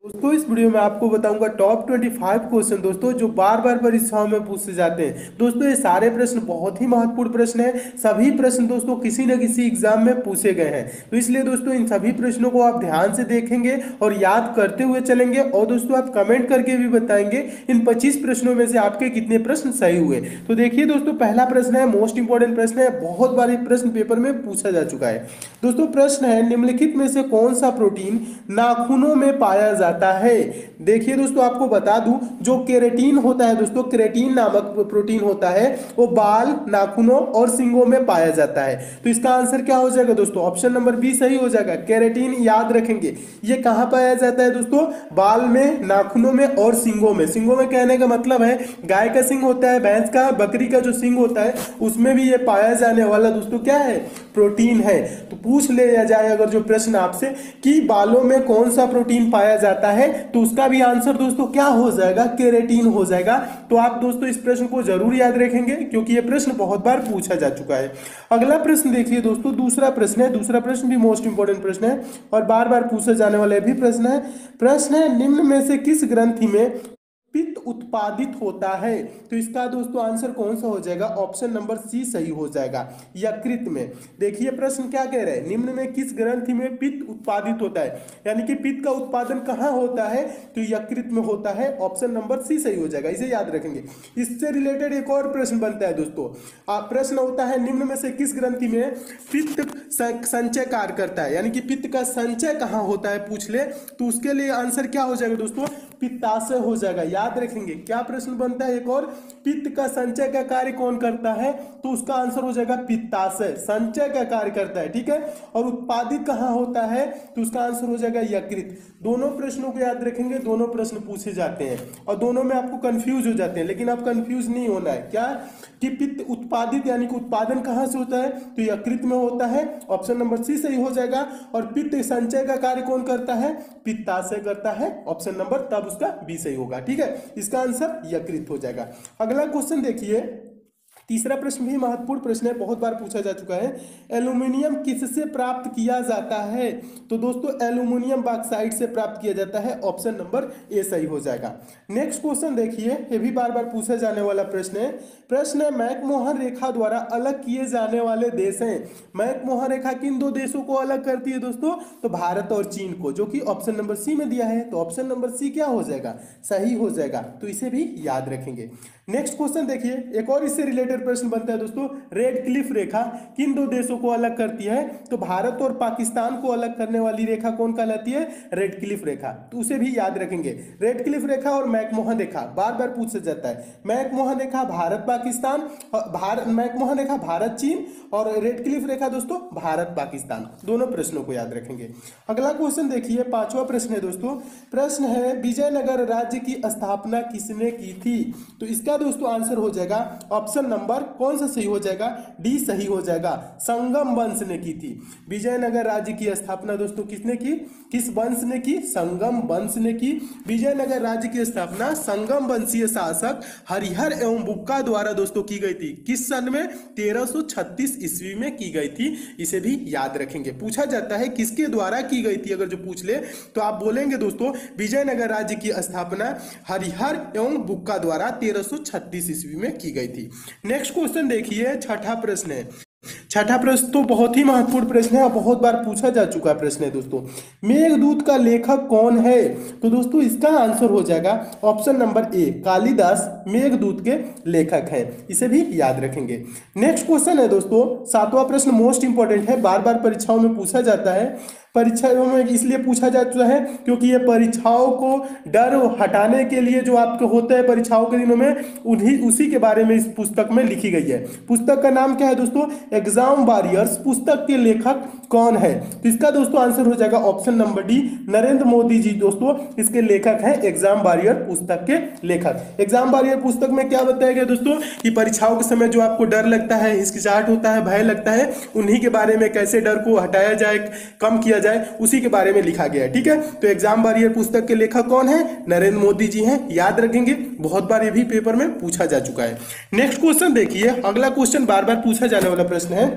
दोस्तों इस वीडियो में आपको बताऊंगा टॉप 25 क्वेश्चन दोस्तों जो बार बार परीक्षाओं में पूछे जाते हैं। दोस्तों ये सारे प्रश्न बहुत ही महत्वपूर्ण प्रश्न हैं। सभी प्रश्न दोस्तों किसी न किसी एग्जाम में पूछे गए हैं, तो इसलिए दोस्तों इन सभी प्रश्नों को आप ध्यान से देखेंगे और याद करते हुए चलेंगे। और दोस्तों आप कमेंट करके भी बताएंगे इन 25 प्रश्नों में से आपके कितने प्रश्न सही हुए। तो देखिए दोस्तों, पहला प्रश्न है, मोस्ट इंपॉर्टेंट प्रश्न है, बहुत बार ये प्रश्न पेपर में पूछा जा चुका है। दोस्तों प्रश्न है, निम्नलिखित में से कौन सा प्रोटीन नाखूनों में पाया जाता है। देखिए दोस्तों, आपको बता दूं, जो केराटिन होता है दोस्तों, केराटिन नामक प्रोटीन होता है, वो बाल, नाखूनों और सींगों में पाया जाता है। तो इसका आंसर क्या हो जाएगा दोस्तों? ऑप्शन नंबर बी सही हो जाएगा। केराटिन याद रखेंगे, ये कहां पाया जाता है दोस्तों? बाल में, नाखूनों में और सींगों में। सींगों में कहने का मतलब है गाय का सींग होता है, भैंस का, बकरी का जो सींग होता है, उसमें भी ये पाया जाने वाला दोस्तों क्या है? प्रोटीन है। तो पूछ लिया जाए अगर जो प्रश्न आपसे कि बालों में कौन सा प्रोटीन पाया जाता है, तो उसका भी आंसर दोस्तों क्या हो जाएगा? केराटिन हो जाएगा। तो आप दोस्तों इस प्रश्न को जरूर याद रखेंगे क्योंकि यह प्रश्न बहुत बार पूछा जा चुका है। अगला प्रश्न देखिए दोस्तों, दूसरा प्रश्न है। दूसरा प्रश्न भी मोस्ट इंपोर्टेंट प्रश्न है और बार बार पूछे जाने वाले भी प्रश्न है। प्रश्न है, निम्न में से किस ग्रंथि में पित्त उत्पादित होता है? तो इसका दोस्तों आंसर कौन सा हो जाएगा? ऑप्शन नंबर सी सही हो जाएगा, यकृत में। देखिए प्रश्न क्या कह रहे हैं, निम्न में किस ग्रंथि में पित्त उत्पादित होता है, यानी कि पित्त का उत्पादन कहां होता है? तो यकृत में होता है। ऑप्शन नंबर सी सही हो जाएगा, इसे याद रखेंगे। इससे रिलेटेड एक और प्रश्न बनता है दोस्तों। प्रश्न होता है, निम्न में से किस ग्रंथि में पित्त संचय कार्य करता है, यानी कि पित्त का संचय कहां होता है पूछ ले, तो उसके लिए आंसर क्या हो जाएगा दोस्तों? पित्ताशय हो जाएगा। याद रखेंगे। क्या प्रश्न बनता है एक और? पित्त का संचय का कार्य कौन करता है? तो उसका आंसर हो जाएगा पित्ताशय, संचय का कार्य करता है, ठीक है। और उत्पादित कहां होता है? तो उसका आंसर हो जाएगा यकृत। दोनों प्रश्नों को याद रखेंगे, दोनों प्रश्न पूछे जाते हैं और दोनों में आपको कंफ्यूज हो जाते हैं, लेकिन आप कंफ्यूज नहीं होना है। क्या कि पित्त उत्पादित यानी कि उत्पादन कहां से होता है? तो यकृत में होता है। ऑप्शन नंबर सी सही हो जाएगा। और पित्त संचय का कार्य कौन करता है? पित्ताशय करता है। ऑप्शन नंबर तब उसका बी सही होगा, ठीक है। इसका आंसर यकृत हो जाएगा। अगला क्वेश्चन देखिए, तीसरा प्रश्न भी महत्वपूर्ण प्रश्न है, बहुत बार पूछा जा चुका है। एल्यूमिनियम किससे प्राप्त किया जाता है? तो दोस्तों एल्यूमिनियम बॉक्साइट से प्राप्त किया जाता है। ऑप्शन नंबर ए सही हो जाएगा। नेक्स्ट क्वेश्चन देखिए, ये भी बार बार पूछा जाने वाला प्रश्न है। प्रश्न है, मैकमोहन रेखा द्वारा अलग किए जाने वाले देश हैं। मैकमोहन रेखा किन दो देशों को अलग करती है दोस्तों? तो भारत और चीन को, जो कि ऑप्शन नंबर सी में दिया है। तो ऑप्शन नंबर सी क्या हो जाएगा? सही हो जाएगा। तो इसे भी याद रखेंगे। नेक्स्ट क्वेश्चन देखिए, एक और इससे रिलेटेड प्रश्न बनता है दोस्तों। रेड क्लिफ रेखा किन दो देशों को अलग करती है? तो भारत और पाकिस्तान को अलग करने वाली रेखा कौन कहलाती है? रेड क्लिफ रेखा। तो उसे भी याद रखेंगे। रेड क्लिफ रेखा और मैकमोहन रेखा बार बार पूछा जाता है। मैकमोहन रेखा भारत पाकिस्तान, मैकमोहन रेखा भारत चीन, और रेड क्लिफ रेखा दोस्तों भारत पाकिस्तान। दोनों प्रश्नों को याद रखेंगे। अगला क्वेश्चन देखिए, पांचवा प्रश्न है दोस्तों। प्रश्न है, विजयनगर राज्य की स्थापना किसने की थी? तो इसका दोस्तों आंसर हो जाएगा ऑप्शन नंबर कौन सा सही हो जाएगा? डी सही हो जाएगा। संगम वंश ने की थी। विजयनगर राज्य की स्थापना दोस्तों किसने की? किस वंश ने की? संगम वंश ने की। विजयनगर राज्य की स्थापना संगम वंशीय शासक हरिहर एवं बुक्का द्वारा दोस्तों की गई थी। किस सन में? 1336 ईस्वी में की गई थी। इसे भी याद रखेंगे। पूछा जाता है किसके द्वारा की गई थी, अगर जो पूछ ले तो आप बोलेंगे दोस्तों विजयनगर राज्य की स्थापना हरिहर एवं बुक्का द्वारा 1336 ईस्वी में की गई थी। नेक्स्ट क्वेश्चन देखिए, छठा प्रश्न है। छठा प्रश्न तो बहुत ही महत्वपूर्ण प्रश्न है और बहुत बार पूछा जा चुका प्रश्न है दोस्तों। मेघदूत का लेखक कौन है? तो दोस्तों इसका आंसर हो जाएगा ऑप्शन नंबर ए, कालिदास मेघदूत के लेखक हैं। इसे भी याद रखेंगे। नेक्स्ट क्वेश्चन है दोस्तों, सातवां प्रश्न मोस्ट इंपॉर्टेंट है, बार बार परीक्षाओं में पूछा जाता है। परीक्षाओं में इसलिए पूछा जाता है क्योंकि ये परीक्षाओं को डर हटाने के लिए जो आपके होते हैं परीक्षाओं के दिनों में, उसी के बारे में इस पुस्तक में लिखी गई है। पुस्तक का नाम क्या है दोस्तों? Exam warriors. पुस्तक के लेखक कौन है? तो इसका दोस्तों आंसर हो जाएगा option number D, Narendra Modi ji दोस्तों इसके लेखक हैं। एग्जाम वॉरियर पुस्तक के लेखक। एग्जाम वॉरियर पुस्तक में क्या बताया गया दोस्तों कि परीक्षाओं के समय जो आपको डर लगता है, हिचकिचाहट होता है, भय लगता है, उन्हीं के बारे में कैसे डर को हटाया जाए, कम किया जाए, उसी के बारे में लिखा गया है, ठीक है। तो एग्जाम वॉरियर पुस्तक के लेखक कौन है? नरेंद्र मोदी जी हैं। याद रखेंगे, बहुत बार ये भी पेपर में पूछा जा चुका है। नेक्स्ट क्वेश्चन देखिए, अगला क्वेश्चन बार बार पूछा जाने वाला प्रश्न है।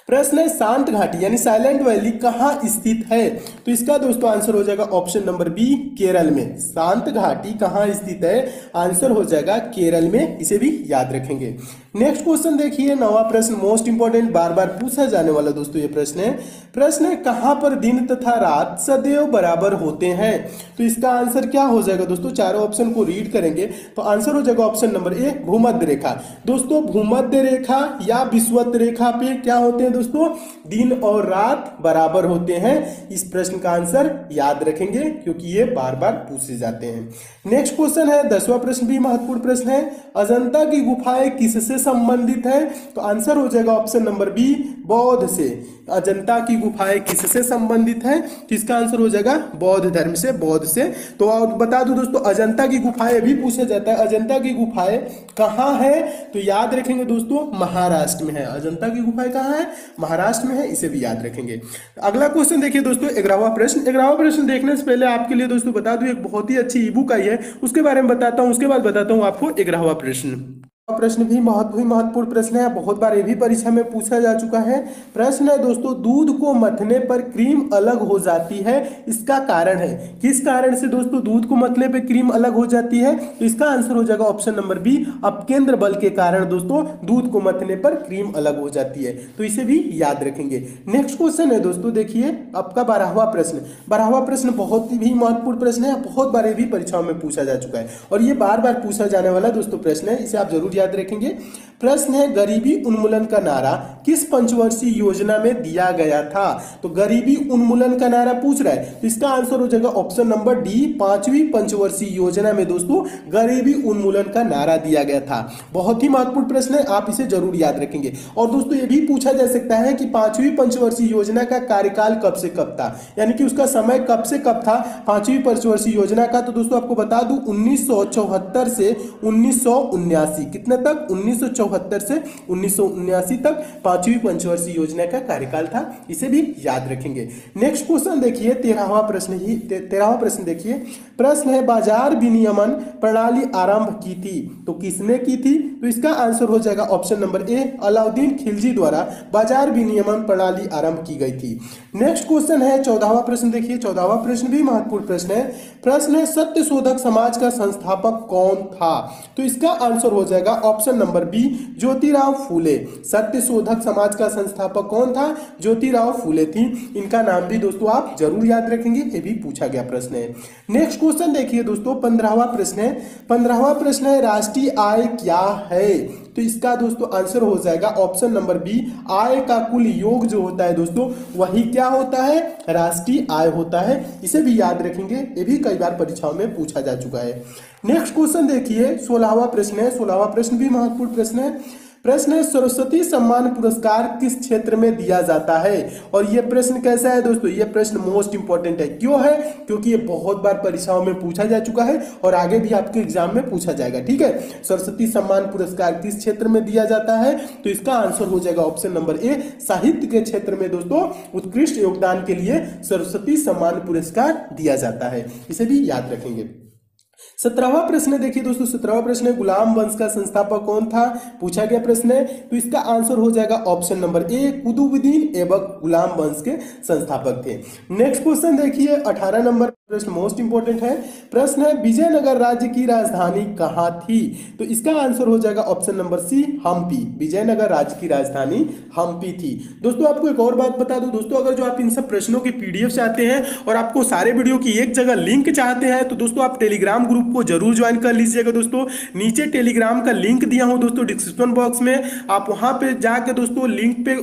प्रश्न है शांत घाटी यानी साइलेंट वैली कहाँ स्थित है? तो इसका दोस्तों आंसर हो जाएगा ऑप्शन नंबर बी, केरल में। शांत घाटी कहाँ स्थित है? आंसर हो जाएगा केरल में, इसे भी याद रखेंगे। नेक्स्ट क्वेश्चन देखिए, नवा प्रश्न मोस्ट इंपॉर्टेंट, बार बार पूछा जाने वाला दोस्तों ये प्रश्न है। प्रश्न है कहाँ पर दिन तथा रात सदैव बराबर होते हैं? तो इसका आंसर क्या हो जाएगा दोस्तों? चारों ऑप्शन को रीड करेंगे तो आंसर हो जाएगा ऑप्शन नंबर ए, भूमध्य रेखा। दोस्तों भूमध्य रेखा या विषुवत रेखा पे क्या होते हैं दोस्तों? दिन और रात बराबर होते हैं। इस प्रश्न का आंसर याद रखेंगे क्योंकि ये बार बार पूछे जाते हैं। नेक्स्ट क्वेश्चन है, 10वां प्रश्न भी महत्वपूर्ण प्रश्न है। अजंता की गुफाएं किससे संबंधित है? तो आंसर हो जाएगा ऑप्शन नंबर बी, बौद्ध से। अजंता की गुफाएं किससे संबंधित है? तो इसका आंसर हो जाएगा बौद्ध धर्म से, बौद्ध से। तो और बता दूं दोस्तों, अजंता की गुफाएं भी पूछा जाता है। अजंता की गुफाएं कहाँ है? तो याद रखेंगे दोस्तों, महाराष्ट्र में है। अजंता की गुफाएं कहाँ है? महाराष्ट्र में है, इसे भी याद रखेंगे। अगला क्वेश्चन देखिए दोस्तों, 11वां प्रश्न। 11वां प्रश्न देखने से पहले आपके लिए दोस्तों बता दूं, एक बहुत ही अच्छी ई बुक आई है, उसके बारे में बताता हूं, उसके बाद बताता हूं आपको 11वां प्रश्न। प्रश्न भी महत्वपूर्ण प्रश्न है, बहुत बार ये भी परीक्षा में पूछा जा चुका है। प्रश्न है दोस्तों, दूध को मथने पर क्रीम अलग हो जाती है, इसका कारण है? किस कारण से दोस्तों दूध को मथने पर क्रीम अलग हो जाती है? तो इसका आंसर हो जाएगा ऑप्शन नंबर बी, अपकेंद्र बल के कारण दोस्तों दूध को मथने पर क्रीम अलग हो जाती है। तो इसे भी याद रखेंगे। नेक्स्ट क्वेश्चन है दोस्तों, देखिए आपका 12वां प्रश्न। 12वां प्रश्न बहुत ही महत्वपूर्ण प्रश्न है, बहुत बार ये भी परीक्षाओं में पूछा जा चुका है और ये बार बार पूछा जाने वाला दोस्तों प्रश्न है, इसे आप जरूर याद रखेंगे। प्रश्न है, गरीबी उन्मूलन का नारा किस पंचवर्षीय योजना में दिया गया था? तो गरीबी उन्मूलन का नारा पूछ रहा है, तो इसका आंसर हो जाएगा ऑप्शन नंबर डी, 5वीं पंचवर्षीय योजना में दोस्तों गरीबी उन्मूलन का नारा दिया गया था। बहुत ही महत्वपूर्ण प्रश्न है, आप इसे जरूर याद रखेंगे। और दोस्तों ये भी पूछा जा सकता है कि 5वीं पंचवर्षीय योजना का कार्यकाल कब से कब था, यानी कि उसका समय कब से कब था 5वीं पंचवर्षीय योजना का? तो दोस्तों आपको बता दूं 1974 से 1979, कितने तक? 1974 से 1979 तक 5वीं पंचवर्षीय योजना का कार्यकाल था, इसे भी याद रखेंगे। नेक्स्ट क्वेश्चन देखिए, 13वां प्रश्न देखिए। प्रश्न है, बाजार विनियमन प्रणाली आरंभ की थी, तो किसने की थी? तो इसका आंसर हो जाएगा ऑप्शन नंबर ए, अलाउद्दीन खिलजी द्वारा बाजार विनियमन प्रणाली आरंभ की गई थी। नेक्स्ट क्वेश्चन है 14वां प्रश्न देखिए। 14वां प्रश्न भी महत्वपूर्ण प्रश्न है। प्रश्न है, सत्य शोधक समाज का संस्थापक कौन था? तो इसका आंसर हो जाएगा option number B, Jyotirao Phule. सत्य शोधक समाज का संस्थापक कौन था? ज्योतिराव फूले थी। इनका नाम भी दोस्तों आप जरूर याद रखेंगे, ये भी पूछा गया प्रश्न है। नेक्स्ट क्वेश्चन देखिए दोस्तों, 15वां प्रश्न है। 15वां प्रश्न है, राष्ट्रीय आय क्या है? तो इसका दोस्तों आंसर हो जाएगा ऑप्शन नंबर बी, आय का कुल योग जो होता है दोस्तों वही क्या होता है? राष्ट्रीय आय होता है, इसे भी याद रखेंगे, ये भी कई बार परीक्षाओं में पूछा जा चुका है। नेक्स्ट क्वेश्चन देखिए, 16वां प्रश्न है। 16वां प्रश्न भी महत्वपूर्ण प्रश्न है। प्रश्न है, सरस्वती सम्मान पुरस्कार किस क्षेत्र में दिया जाता है? और यह प्रश्न कैसा है दोस्तों? यह प्रश्न मोस्ट इंपॉर्टेंट है। क्यों है? क्योंकि ये बहुत बार परीक्षाओं में पूछा जा चुका है और आगे भी आपके एग्जाम में पूछा जाएगा। ठीक है, सरस्वती सम्मान पुरस्कार किस क्षेत्र में दिया जाता है? तो इसका आंसर हो जाएगा ऑप्शन नंबर ए, साहित्य के क्षेत्र में दोस्तों उत्कृष्ट योगदान के लिए सरस्वती सम्मान पुरस्कार दिया जाता है, इसे भी याद रखेंगे। 17वां प्रश्न देखिए दोस्तों, 17वां प्रश्न है, गुलाम वंश का संस्थापक कौन था? पूछा गया प्रश्न है, तो इसका आंसर हो जाएगा option number A, Qutubuddin Aibak गुलाम वंश के संस्थापक थे। नेक्स्ट क्वेश्चन देखिए, 18 नंबर प्रश्न मोस्ट इंपोर्टेंट है। प्रश्न है, विजयनगर राज्य की राजधानी कहाँ थी? तो इसका आंसर हो जाएगा option number C, Hampi. Vijayanagar राज्य की राजधानी हम्पी थी। दोस्तों आपको एक और बात बता दूं दोस्तों, अगर जो आप इन सब प्रश्नों की पीडीएफ चाहते हैं और आपको सारे वीडियो की एक जगह लिंक चाहते हैं, तो दोस्तों आप टेलीग्राम ग्रुप को जरूर ज्वाइन कर लीजिएगा। दोस्तों नीचे टेलीग्राम का लिंक दिया हूं दोस्तों डिस्क्रिप्शन बॉक्स में, आप वहां पे जाके दोस्तों लिंक पे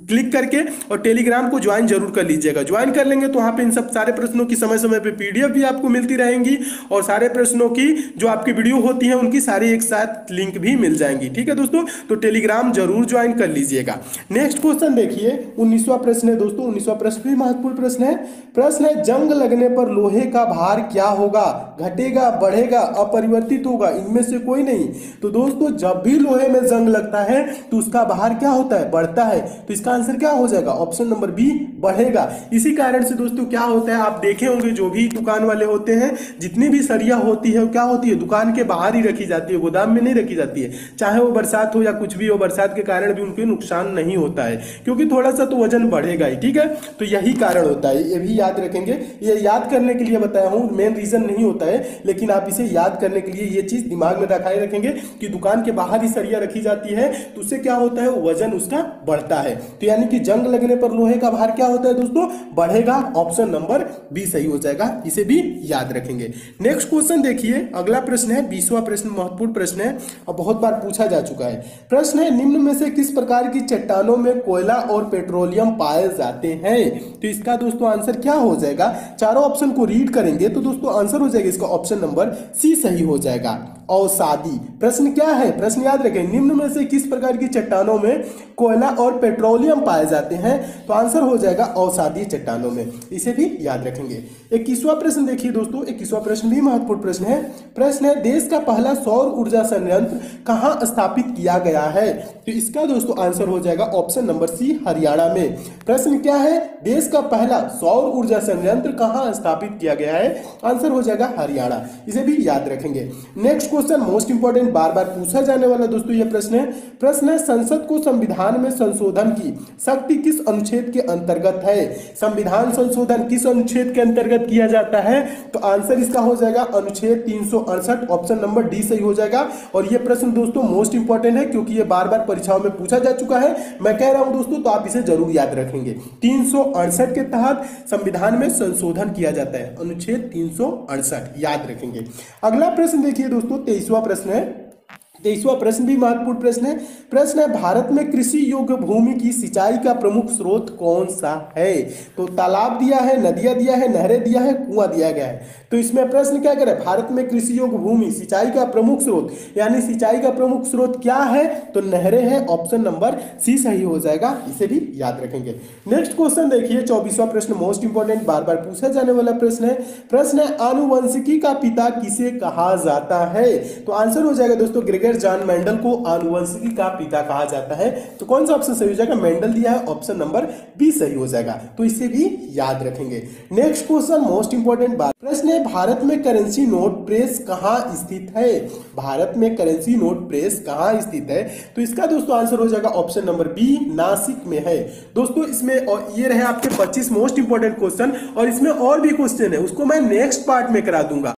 क्लिक करके और टेलीग्राम को ज्वाइन जरूर कर लीजिएगा। ज्वाइन कर लेंगे तो वहां पे इन सब सारे प्रश्नों की समय पे पीडीएफ भी आपको मिलती रहेंगी और सारे प्रश्नों की जो आपकी वीडियो होती है उनकी सारी एक साथ लिंक भी मिल जाएंगी। ठीक है दोस्तों, तो टेलीग्राम जरूर ज्वाइन कर लीजिएगा। नेक्स्ट क्वेश्चन देखिए, 19वां प्रश्न है दोस्तों। 19वां प्रश्न भी महत्वपूर्ण प्रश्न है। प्रश्न है, जंग लगने पर लोहे का भार क्या होगा? घटेगा घटेगा, बढ़ेगा, अपरिवर्तित होगा, इनमें से कोई नहीं। तो दोस्तों जब भी लोहे में जंग लगता है तो उसका भार क्या होता है, बढ़ता है। तो इसका आंसर क्या हो जाएगा, ऑप्शन नंबर बी, बढ़ेगा। इसी कारण से दोस्तों क्या होता है, आप देखे होंगे जो भी दुकान वाले होते हैं, जितनी भी सरिया होती है क्या होती है, दुकान के बाहर ही रखी जाती है, गोदाम में नहीं रखी जाती है। चाहे वो बरसात हो या कुछ भी हो, बरसात के कारण भी उनको नुकसान नहीं होता है, क्योंकि थोड़ा सा तो वजन बढ़ेगा ही, ठीक है। तो यही कारण होता है, ये भी याद रखेंगे। ये याद करने के लिए बताया हूं, मेन रीजन नहीं होता है, लेकिन आप इसे याद करने के लिए ये चीज दिमाग में रखाए रखेंगे कि दुकान के बाहर ही सरिया रखी जाती है, तो उससे क्या होता है, वजन उसका बढ़ता है। तो यानी कि जंग लगने पर लोहे का भार क्या होता है दोस्तों, बढ़ेगा। ऑप्शन नंबर बी सही हो जाएगा, इसे भी याद रखेंगे। नेक्स्ट क्वेश्चन देखिए, अगला प्रश्न है 20वां प्रश्न, महत्वपूर्ण प्रश्न है और बहुत बार पूछा जा चुका है। प्रश्न है, निम्न में से किस प्रकार की चट्टानों में कोयला और पेट्रोलियम पाए जाते हैं। तो इसका दोस्तों आंसर क्या हो जाएगा, चारों ऑप्शन को रीड करेंगे तो दोस्तों आंसर हो जाएगा इसका ऑप्शन नंबर सी सही हो जाएगा, अवसादी। प्रश्न क्या है, प्रश्न याद रखें, निम्न में से किस प्रकार की चट्टानों में कोयला और पेट्रोलियम पाए जाते हैं। तो आंसर हो जाएगा अवसादी चट्टानों में, इसे भी याद रखेंगे। 21वां प्रश्न देखिए दोस्तों, 21वां प्रश्न भी महत्वपूर्ण प्रश्न है। प्रश्न है, देश का पहला सौर ऊर्जा संयंत्र कहां स्थापित किया गया है। तो इसका दोस्तों आंसर हो जाएगा ऑप्शन नंबर सी, हरियाणा में। प्रश्न क्या है, देश का पहला सौर ऊर्जा संयंत्र कहां स्थापित किया गया है, आंसर हो जाएगा हरियाणा, इसे भी याद रखेंगे। नेक्स्ट क्वेश्चन मोस्ट इंपॉर्टेंट, बार बार पूछा जाने वाला दोस्तों ये प्रश्न है। प्रश्न है, संसद को संविधान में संशोधन की शक्ति किस अनुच्छेद के अंतर्गत है। संविधान संशोधन किस अनुच्छेद के अंतर्गत किया जाता है। तो आंसर इसका हो जाएगा अनुच्छेद 368, ऑप्शन नंबर डी सही हो जाएगा। और ये प्रश्न दोस्तों मोस्ट इंपॉर्टेंट है, क्योंकि ये बार बार परीक्षाओं में पूछा जा चुका है, मैं कह रहा हूं दोस्तों, तो आप इसे जरूर याद रखेंगे। 368 के तहत संविधान में संशोधन किया जाता है, अनुच्छेद 368 याद रखेंगे। अगला प्रश्न देखिए दोस्तों, 23वां प्रश्न है। 23वां प्रश्न भी महत्वपूर्ण प्रश्न है। प्रश्न है, भारत में कृषि योग्य भूमि की सिंचाई का प्रमुख स्रोत कौन सा है। तो तालाब दिया है, नदियां दिया है, नहरें दिया है, कुआं दिया गया है। तो इसमें प्रश्न क्या करे, भारत में कृषि योग्य भूमि सिंचाई का प्रमुख स्रोत, यानी सिंचाई का प्रमुख स्रोत क्या है, तो नहरें हैं, ऑप्शन नंबर सी सही हो जाएगा, इसे भी याद रखेंगे। नेक्स्ट क्वेश्चन देखिए, 24वां प्रश्न मोस्ट इंपॉर्टेंट, बार बार पूछा जाने वाला प्रश्न है। प्रश्न है, आनुवंशिकी का पिता किसे कहा जाता है। तो आंसर हो जाएगा दोस्तों, ग्रेगर जॉन मेंडल को आनुवंशिकी का पिता कहा जाता है। तो कौन सा ऑप्शन सही हो जाएगा, मेंडल दिया है, ऑप्शन नंबर बी सही हो जाएगा, तो इसे भी याद रखेंगे। नेक्स्ट क्वेश्चन मोस्ट इंपॉर्टेंट, प्रश्न है, भारत में करेंसी नोट प्रेस कहां स्थित है। भारत में करेंसी नोट प्रेस कहां स्थित है। तो इसका दोस्तों आंसर हो जाएगा ऑप्शन नंबर बी, नासिक में है। दोस्तों इसमें और ये रहे आपके 25 मोस्ट इंपॉर्टेंट क्वेश्चन, और इसमें और भी क्वेश्चन है, उसको मैं नेक्स्ट पार्ट में करा दूंगा।